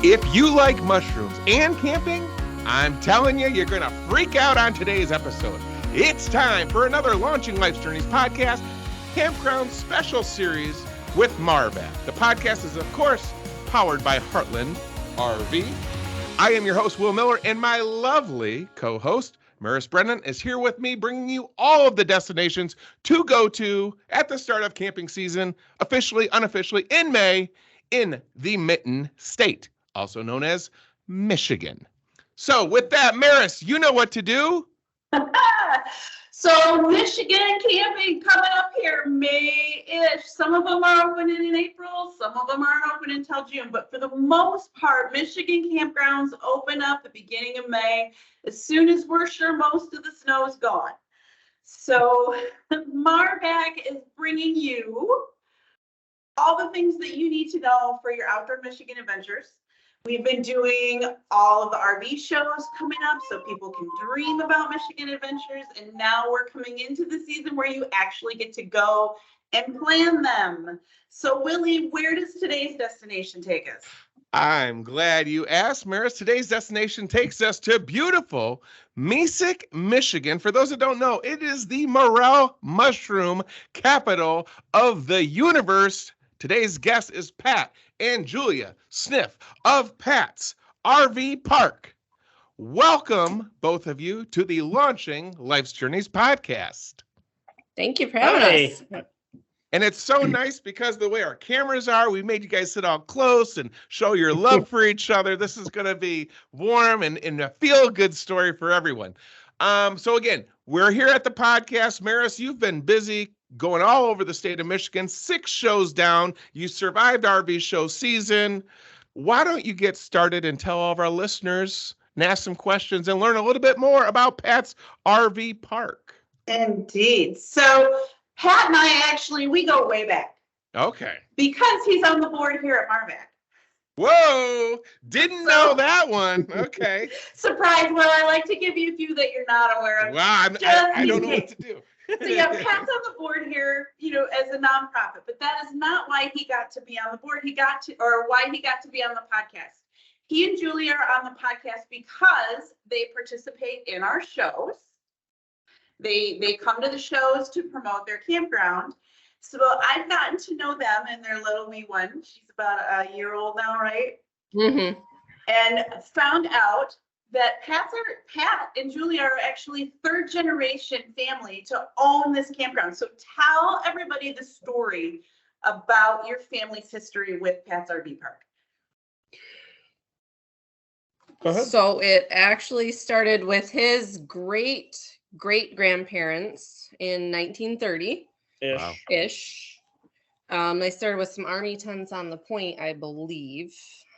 If you like mushrooms and camping, I'm telling you, you're going to freak out on today's episode. It's time for another Launching Life's Journeys podcast, Campground special series with MARVAC. The podcast is, of course, powered by Heartland RV. I am your host, Will Miller, and my lovely co-host, Maris Brennan, is here with me, bringing you all of the destinations to go to at the start of camping season, officially, unofficially, in May, in the Mitten State, also known as Michigan. So with that, Maris, you know what to do. So Michigan camping coming up here May-ish. Some of them are opening in April, some of them aren't open until June, but for the most part, Michigan campgrounds open up the beginning of May as soon as we're sure most of the snow is gone. So MARVAC is bringing you all the things that you need to know for your outdoor Michigan adventures. We've been doing all of the RV shows coming up so people can dream about Michigan adventures. And now we're coming into the season where you actually get to go and plan them. So Willie, where does today's destination take us? I'm glad you asked, Maris. Today's destination takes us to beautiful Mesick, Michigan. For those that don't know, it is the morel mushroom capital of the universe. Today's guest is Pat and Julia Sniff of Pat's RV Park. Welcome, both of you, to the Launching Life's Journeys podcast. Thank you for having us. And it's so nice because the way our cameras are, we made you guys sit all close and show your love for each other. This is going to be warm and a feel-good story for everyone. So again, we're here at the podcast. Maris, you've been busy going all over the state of Michigan, 6 shows down. You survived RV show season. Why don't you get started and tell all of our listeners and ask some questions and learn a little bit more about Pat's RV Park? Indeed. So Pat and I we go way back. Okay. Because he's on the board here at MARVAC. Whoa, didn't know that one. Okay. Surprise. Well, I like to give you a few that you're not aware of. Wow, I don't know what to do. So yeah, Pat's on the board here, as a nonprofit, but that is not why he got to be on the board. Why he got to be on the podcast. He and Julia are on the podcast because they participate in our shows. They come to the shows to promote their campground. So I've gotten to know them and their little wee one. She's about a year old now, right? Mm-hmm. And found out that Pat and Julia are actually 3rd generation family to own this campground. So tell everybody the story about your family's history with Pat's RV Park. Go ahead. So it actually started with his great-great-grandparents in 1930-ish. Wow. They started with some army tents on the point, I believe.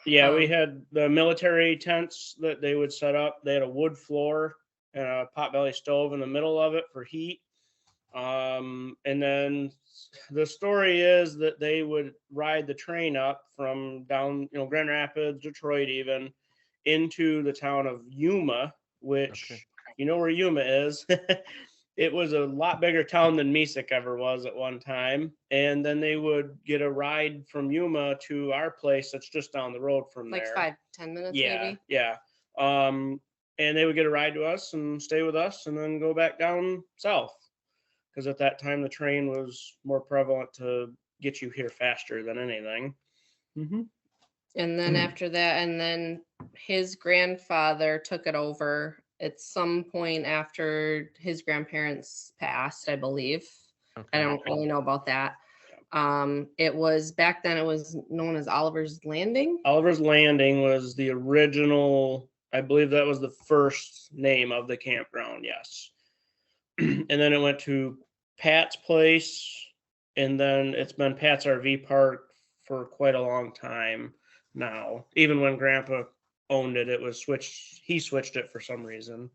Yeah, we had the military tents that they would set up. They had a wood floor and a pot-bellied stove in the middle of it for heat. And then the story is that they would ride the train up from down, Grand Rapids, Detroit even, into the town of Yuma, which, you know where Yuma is. It was a lot bigger town than Mesick ever was at one time. And then they would get a ride from Yuma to our place that's just down the road from there. Like 5-10 minutes, maybe? Yeah. And they would get a ride to us and stay with us and then go back down south. Because at that time, the train was more prevalent to get you here faster than anything. Mm-hmm. And then after that, and then his grandfather took it over at some point after his grandparents passed, I believe. Okay. I don't really know about that. It was back then, it was known as Oliver's Landing. Oliver's Landing was the original, I believe that was the first name of the campground, yes. And then it went to Pat's place, and then it's been Pat's RV Park for quite a long time now. Even when Grandpa owned it, he switched it for some reason.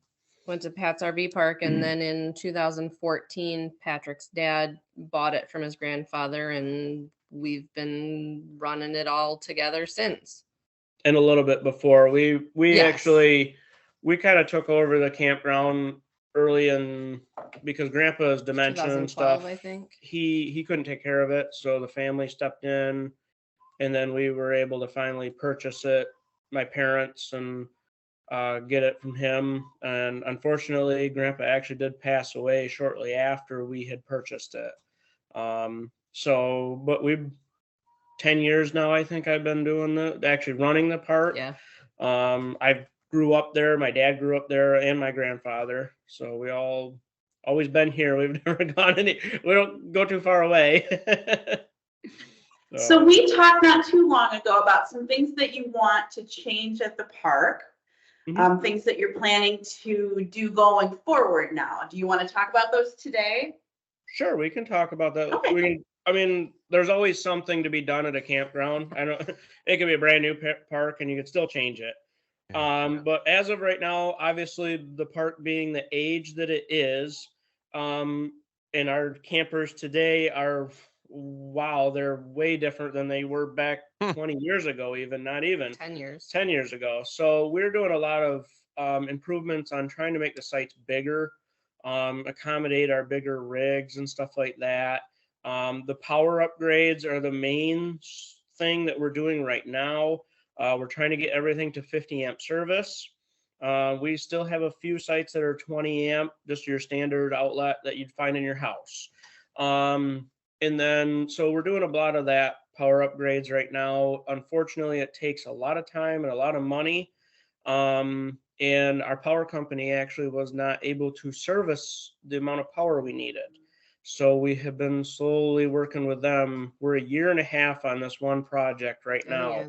Went to Pat's RV Park, and then in 2014, Patrick's dad bought it from his grandfather, and we've been running it all together since. And a little bit before, we Yes. we kind of took over the campground early in, because Grandpa's dementia and stuff, I think. He couldn't take care of it, so the family stepped in, and then we were able to finally purchase it my parents and get it from him. And unfortunately, Grandpa actually did pass away shortly after we had purchased it. But we've 10 years now, I think I've been doing actually running the park. Yeah. I grew up there. My dad grew up there and my grandfather. So we always been here. We've never gone we don't go too far away. So we talked not too long ago about some things that you want to change at the park. Things that you're planning to do going forward now. Do you want to talk about those today? Sure, we can talk about that. Okay. There's always something to be done at a campground. I know it could be a brand new park and you can still change it. But as of right now, obviously the park being the age that it is, and our campers today are, wow, they're way different than they were back 20 years ago, not even 10 years. 10 years ago. So we're doing a lot of improvements on trying to make the sites bigger, accommodate our bigger rigs and stuff like that. The power upgrades are the main thing that we're doing right now. We're trying to get everything to 50 amp service. We still have a few sites that are 20 amp, just your standard outlet that you'd find in your house. And then, so we're doing a lot of that power upgrades right now. Unfortunately, it takes a lot of time and a lot of money. And our power company actually was not able to service the amount of power we needed. So we have been slowly working with them. We're a year and a half on this one project right now.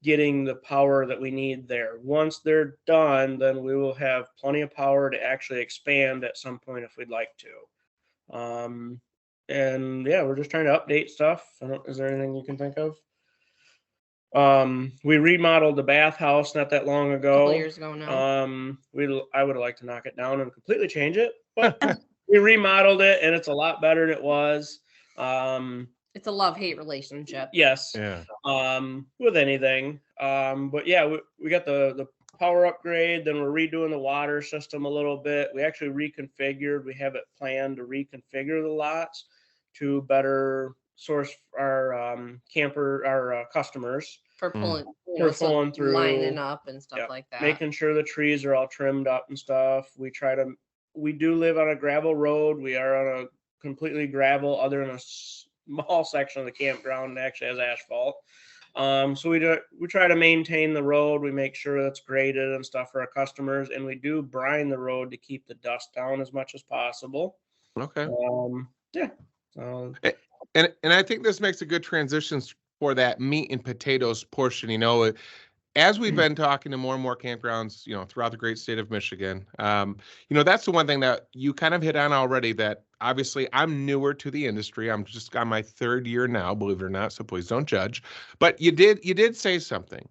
Getting the power that we need there. Once they're done, then we will have plenty of power to actually expand at some point if we'd like to. And yeah, we're just trying to update stuff. Is there anything you can think of? We remodeled the bathhouse not that long ago. A couple years ago now. I would have liked to knock it down and completely change it, but we remodeled it and it's a lot better than it was. It's a love-hate relationship. Yes. Yeah. With anything. But yeah, we got the power upgrade, then we're redoing the water system a little bit. We actually reconfigured. We have it planned to reconfigure the lots to better source our customers. For pulling, pulling through, lining up and stuff like that. Making sure the trees are all trimmed up and stuff. We do live on a gravel road. We are on a completely gravel, other than a small section of the campground that actually has asphalt. So we try to maintain the road. We make sure that's graded and stuff for our customers, and we do brine the road to keep the dust down as much as possible. Okay. Yeah. And I think this makes a good transition for that meat and potatoes portion. You know, as we've been talking to more and more campgrounds, you know, throughout the great state of Michigan, you know, that's the one thing that you kind of hit on already, that obviously I'm newer to the industry. I'm just on my third year now, believe it or not, so please don't judge. But you did say something,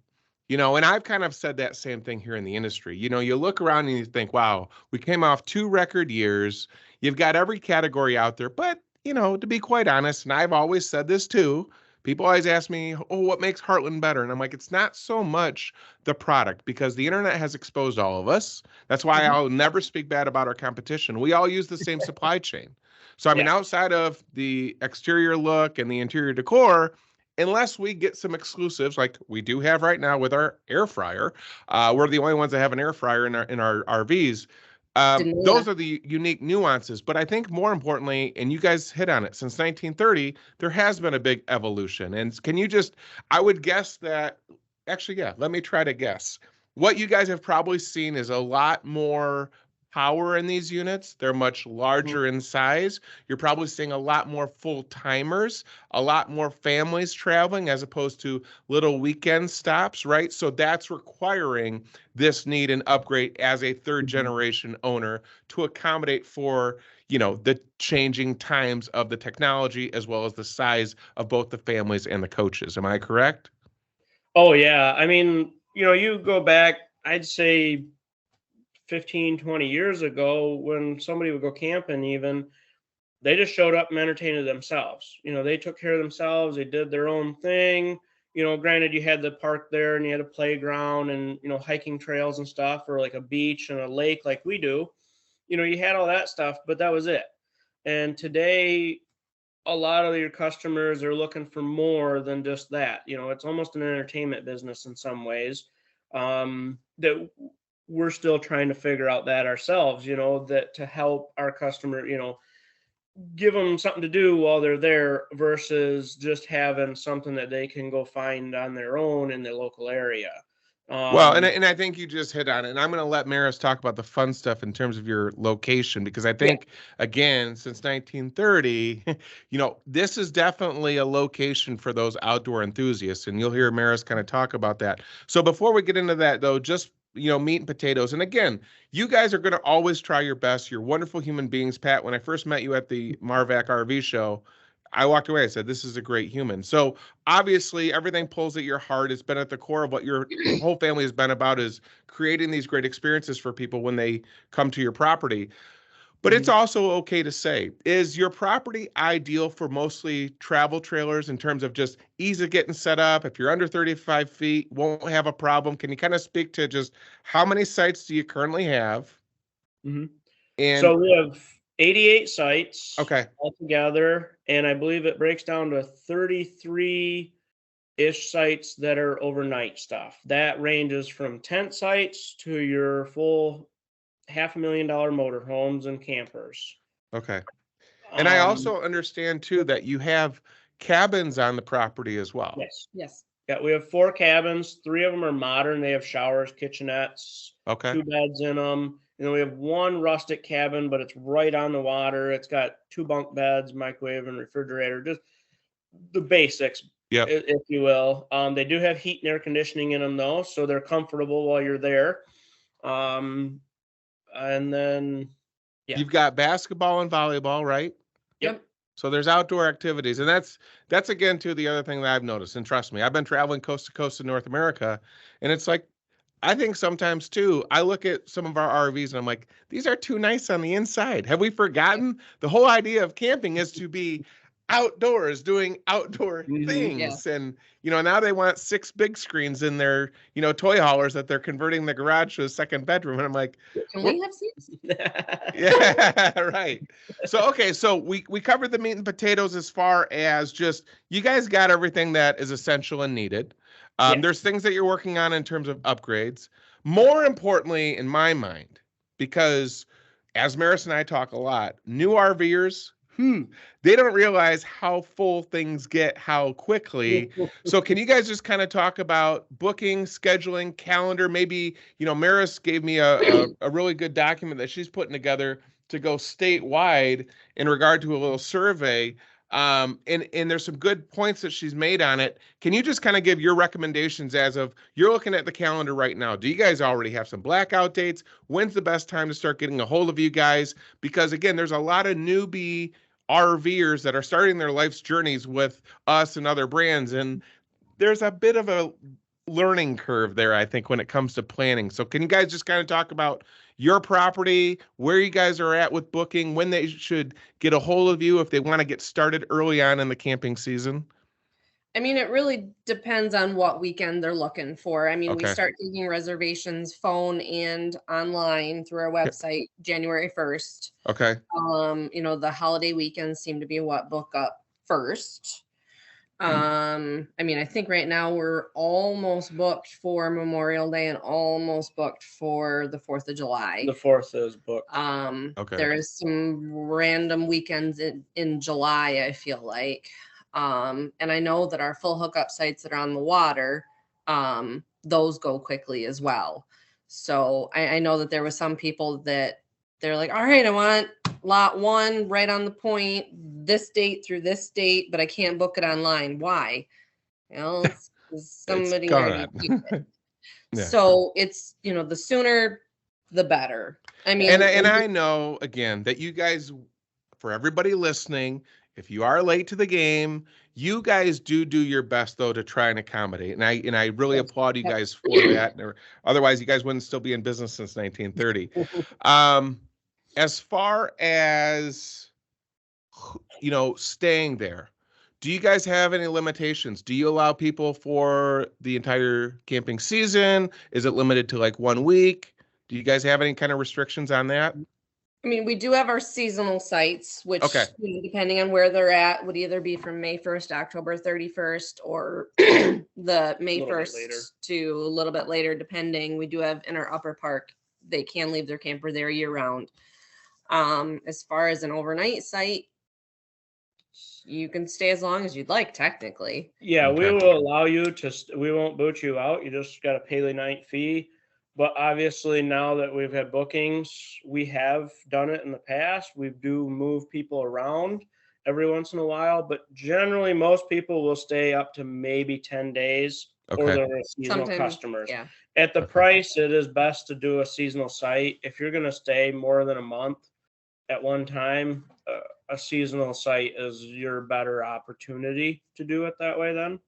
you know, and I've kind of said that same thing here in the industry. You know, you look around and you think, wow, we came off 2 record years. You've got every category out there, but you know, to be quite honest, and I've always said this too, people always ask me, oh, what makes Heartland better? And I'm like, it's not so much the product, because the internet has exposed all of us. That's why I'll never speak bad about our competition. We all use the same supply chain. So, I mean, outside of the exterior look and the interior decor, unless we get some exclusives like we do have right now with our air fryer, we're the only ones that have an air fryer in our RVs. Those are the unique nuances. But I think more importantly, and you guys hit on it, since 1930, there has been a big evolution. And can you I would guess that, actually, yeah, let me try to guess. What you guys have probably seen is a lot more power in these units. They're much larger in size. You're probably seeing a lot more full-timers, a lot more families traveling as opposed to little weekend stops, right? So that's requiring this need and upgrade as a third generation owner to accommodate for, you know, the changing times of the technology as well as the size of both the families and the coaches. Am I correct? Oh, yeah. I mean, you know, you go back, I'd say 15, 20 years ago, when somebody would go camping, even, they just showed up and entertained themselves. You know, they took care of themselves. They did their own thing. You know, granted, you had the park there and you had a playground and, you know, hiking trails and stuff, or like a beach and a lake like we do. You know, you had all that stuff, but that was it. And today, a lot of your customers are looking for more than just that. It's almost an entertainment business in some ways. That we're still trying to figure out that ourselves, that to help our customer, give them something to do while they're there versus just having something that they can go find on their own in the local area. Well, and I think you just hit on it. And I'm going to let Maris talk about the fun stuff in terms of your location, because I think, again, since 1930, this is definitely a location for those outdoor enthusiasts. And you'll hear Maris kind of talk about that. So before we get into that, though, just, meat and potatoes. And again, you guys are going to always try your best. You're wonderful human beings. Pat, when I first met you at the MARVAC RV show, I walked away. I said, this is a great human. So obviously everything pulls at your heart. It's been at the core of what your whole family has been about, is creating these great experiences for people when they come to your property. But it's also okay to say, is your property ideal for mostly travel trailers in terms of just ease of getting set up? If you're under 35 feet, won't have a problem. Can you kind of speak to just how many sites do you currently have? And so we have 88 sites altogether, and I believe it breaks down to 33-ish sites that are overnight stuff. That ranges from tent sites to your full $500,000 motorhomes and campers. Okay. And I also understand, too, that you have cabins on the property as well. Yes. Yeah, we have 4 cabins. 3 of them are modern. They have showers, kitchenettes, 2 beds in them. And then we have 1 rustic cabin, but it's right on the water. It's got 2 bunk beds, microwave, and refrigerator. Just the basics, if you will. They do have heat and air conditioning in them, though, so they're comfortable while you're there. And then, you've got basketball and volleyball, right? Yep. So there's outdoor activities, and that's again too the other thing that I've noticed. And trust me, I've been traveling coast to coast in North America, and it's like, I think sometimes too, I look at some of our RVs and I'm like, these are too nice on the inside. Have we forgotten the whole idea of camping is to be outdoors doing outdoor things? And now they want 6 big screens in their toy haulers that they're converting the garage to a second bedroom, and I'm like, can we have seats? Yeah, right. So we covered the meat and potatoes as far as just you guys got everything that is essential and needed. There's things that you're working on in terms of upgrades. More importantly, in my mind, because as Maris and I talk a lot, new RVers, they don't realize how full things get, how quickly. So can you guys just kind of talk about booking, scheduling, calendar? Maybe, Maris gave me a really good document that she's putting together to go statewide in regard to a little survey. And there's some good points that she's made on it. Can you just kind of give your recommendations as of, you're looking at the calendar right now? Do you guys already have some blackout dates? When's the best time to start getting a hold of you guys? Because again, there's a lot of newbie RVers that are starting their life's journeys with us and other brands. And there's a bit of a learning curve there, I think, when it comes to planning. So can you guys just kind of talk about your property, where you guys are at with booking, when they should get a hold of you if they want to get started early on in the camping season? I mean, it really depends on what weekend they're looking for. I mean, we start taking reservations phone and online through our website January 1st. Okay. The holiday weekends seem to be what book up first. I mean, I think right now we're almost booked for Memorial Day and almost booked for the 4th of July. The 4th is booked. There is some random weekends in July, I feel like. And I know that our full hookup sites that are on the water, those go quickly as well. So I know that there was some people that they're like, all right, I want lot 1 right on the point, this date through this date, but I can't book it online. Why? Somebody already booked it. So it's, the sooner the better. I mean, and I know again that you guys, for everybody listening, if you are late to the game, you guys do your best though to try and accommodate, and I really applaud you guys for that. Otherwise, you guys wouldn't still be in business since 1930. As far as staying there, do you guys have any limitations? Do you allow people for the entire camping season? Is it limited to like 1 week? Do you guys have any kind of restrictions on that? I mean, we do have our seasonal sites, which, Okay. depending on where they're at, would either be from May 1st to October 31st, or the May Little bit later. 1st to a little bit later, depending. We do have in our upper park, they can leave their camper there year round. As far as an overnight site, you can stay as long as you'd like, technically. Yeah, we Okay. will allow you to, we won't boot you out. You just got to pay the night fee. But obviously, now that we've had bookings, we have done it in the past. We do move people around every once in a while, but generally, most people will stay up to maybe 10 days or Okay. they're seasonal customers. Yeah. At the Okay. price, it is best to do a seasonal site. If you're going to stay more than a month at one time, a seasonal site is your better opportunity to do it that way then.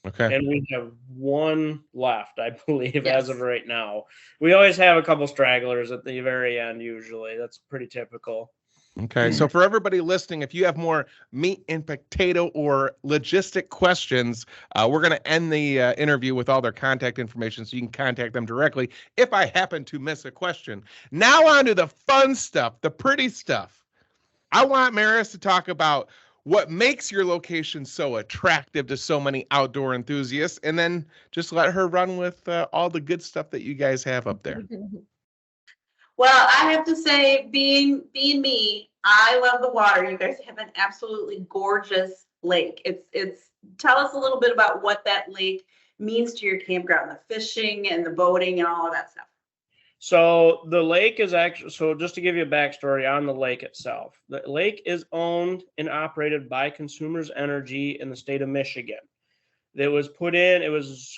Okay. And we have one left, I believe, Yes. as of right now. We always have a couple stragglers at the very end, usually. That's pretty typical. Okay. So for everybody listening, if you have more meat and potato or logistic questions, we're going to end the interview with all their contact information so you can contact them directly if I happen to miss a question. Now on to the fun stuff, the pretty stuff. I want Maris to talk about what makes your location so attractive to so many outdoor enthusiasts, and then just let her run with all the good stuff that you guys have up there. Well, I have to say, being me, I love the water. You guys have an absolutely gorgeous lake. It's tell us a little bit about what that lake means to your campground, the fishing and the boating and all of that stuff. So the lake is actually, so just to give you a backstory on the lake itself, the lake is owned and operated by Consumers Energy in the state of Michigan. It was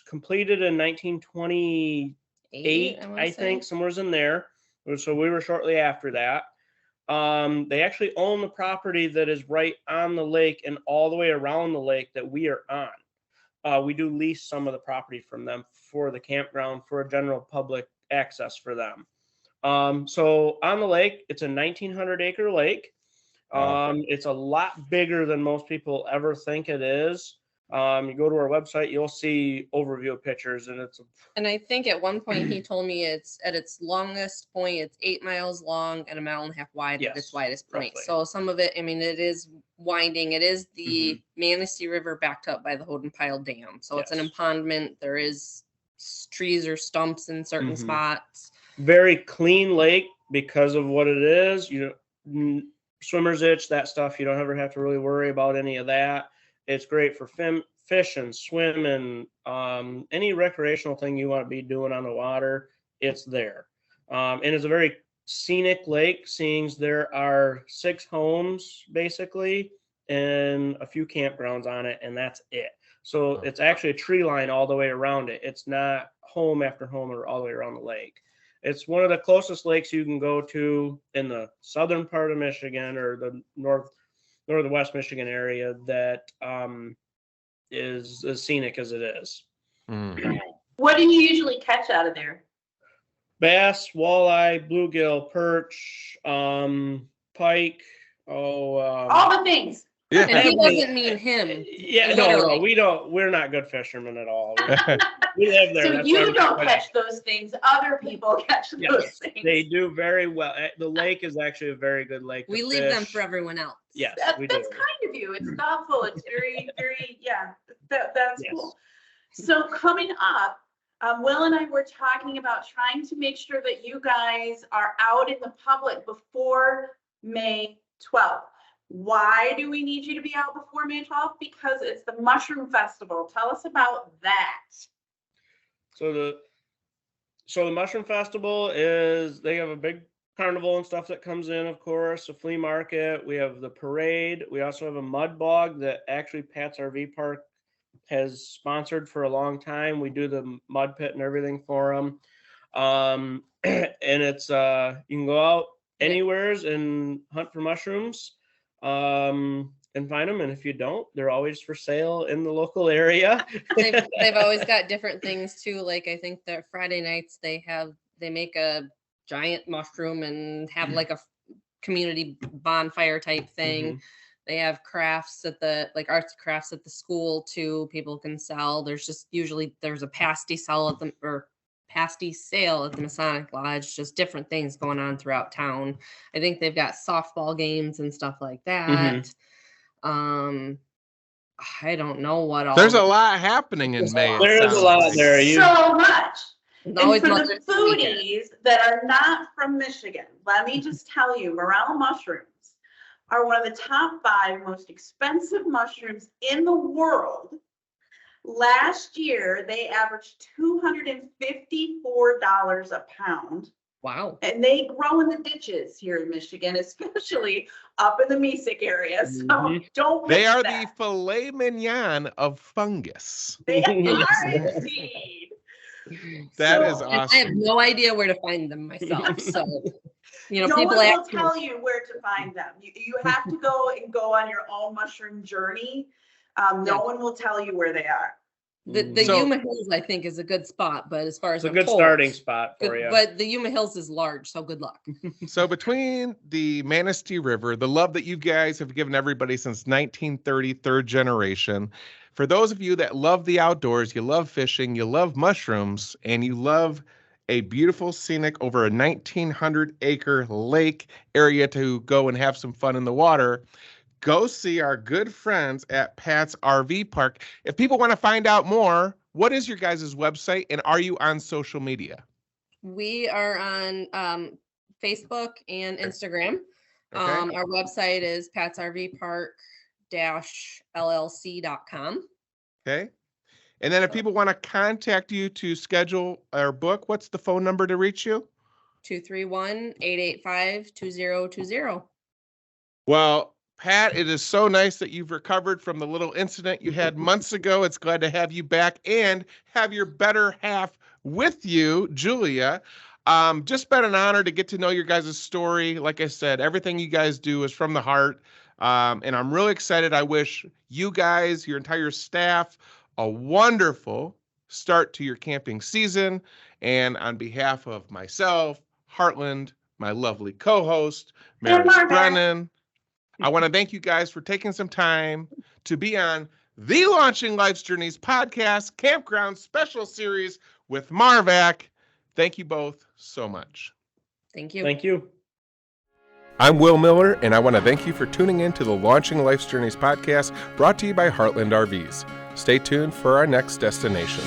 completed in 1928, I think, somewhere in there. So we were shortly after that. They actually own the property that is right on the lake and all the way around the lake that we are on. We do lease some of the property from them for the campground for a general public access for them. So on the lake, it's a 1,900 acre lake. Wow. It's a lot bigger than most people ever think it is. You go to our website, you'll see overview pictures, and And I think at one point he told me it's at its longest point, it's 8 miles long and 1.5 miles wide at its Yes, widest point. roughly. So some of it, I mean, it is winding. It is the Manistee River backed up by the Hodenpyle Dam. So it's an Yes. impoundment. There is trees or stumps in certain spots. very clean lake because of what it is. Swimmer's itch, that stuff, you don't ever have to really worry about any of that. It's great for fishing, swimming, any recreational thing you want to be doing on the water, it's there. And it's a very scenic lake, seeing there are 6 homes basically and a few campgrounds on it, and that's it. So it's actually a tree line all the way around it. It's not home after home or all the way around the lake. It's one of the closest lakes you can go to in the southern part of Michigan or the northwest Michigan area that is as scenic as it is. What do you usually catch out of there? Bass, walleye, bluegill, perch, pike. All the things. Yeah. And he doesn't mean him. Yeah, Literally. no, we don't. We're not good fishermen at all. We live there. So that's why you we don't fish. catch those things. Other people catch those Yes, things. they do very well. The lake is actually a very good lake. We to leave them fish. for everyone else. Yes, we That's do. kind of you. It's thoughtful. It's very, very, yeah, that's Yes. cool. So coming up, Will and I were talking about trying to make sure that you guys are out in the public before May 12th. Why do we need you to be out before May 12th? Because it's the Mushroom Festival. Tell us about that. So the Mushroom Festival is, they have a big carnival and stuff that comes in, of course, a flea market. We have the parade. We also have a mud bog that actually Pat's RV Park has sponsored for a long time. We do the mud pit and everything for them. And it's, you can go out anywheres and hunt for mushrooms and find them. And if you don't, they're always for sale in the local area. They've always got different things too. Like I think that Friday nights they make a giant mushroom and have like a community bonfire type thing. They have crafts at arts crafts at the school too. People can sell. There's just usually there's a pasty pasty sale at the Masonic Lodge, just different things going on throughout town. I think they've got softball games and stuff like that. I don't know what all. There's a lot happening in May. There is a lot there. So much. There's And always for Mother's the Day weekend. foodies that are not from Michigan, let me just tell you, morel mushrooms are one of the top 5 most expensive mushrooms in the world. Last year, they averaged $254 a pound. Wow. And they grow in the ditches here in Michigan, especially up in the Mesick area. So don't They miss are that. the filet mignon of fungus. They are indeed. That So- is And I have awesome. no idea where to find them myself. So, No people one will ask me. tell you where to find them. You have to go on your own mushroom journey. No one will tell you where they are. The So- Yuma Hills, I think, is a good spot, but as far as It's a I'm good told, starting spot for you. But the Yuma Hills is large, so good luck. So between the Manistee River, the love that you guys have given everybody since 1930, third generation, for those of you that love the outdoors, you love fishing, you love mushrooms, and you love a beautiful scenic over a 1,900-acre lake area to go and have some fun in the water, go see our good friends at Pat's RV Park. If people want to find out more, what is your guys' website, and are you on social media? We are on Facebook and Instagram. Okay. Our website is patsrvpark-llc.com. Okay. And then if people want to contact you to schedule or book, what's the phone number to reach you? 231-885-2020. Well, Pat, it is so nice that you've recovered from the little incident you had months ago. It's glad to have you back and have your better half with you, Julia. Just been an honor to get to know your guys' story. Like I said, everything you guys do is from the heart. And I'm really excited. I wish you guys, your entire staff, a wonderful start to your camping season. And on behalf of myself, Heartland, my lovely co-host, Maris MARVAC. Brennan, I want to thank you guys for taking some time to be on the Launching Life's Journeys podcast Campground special series with MARVAC. Thank you both so much. Thank you. Thank you. I'm Will Miller, and I want to thank you for tuning in to the Launching Life's Journeys podcast brought to you by Heartland RVs. Stay tuned for our next destination.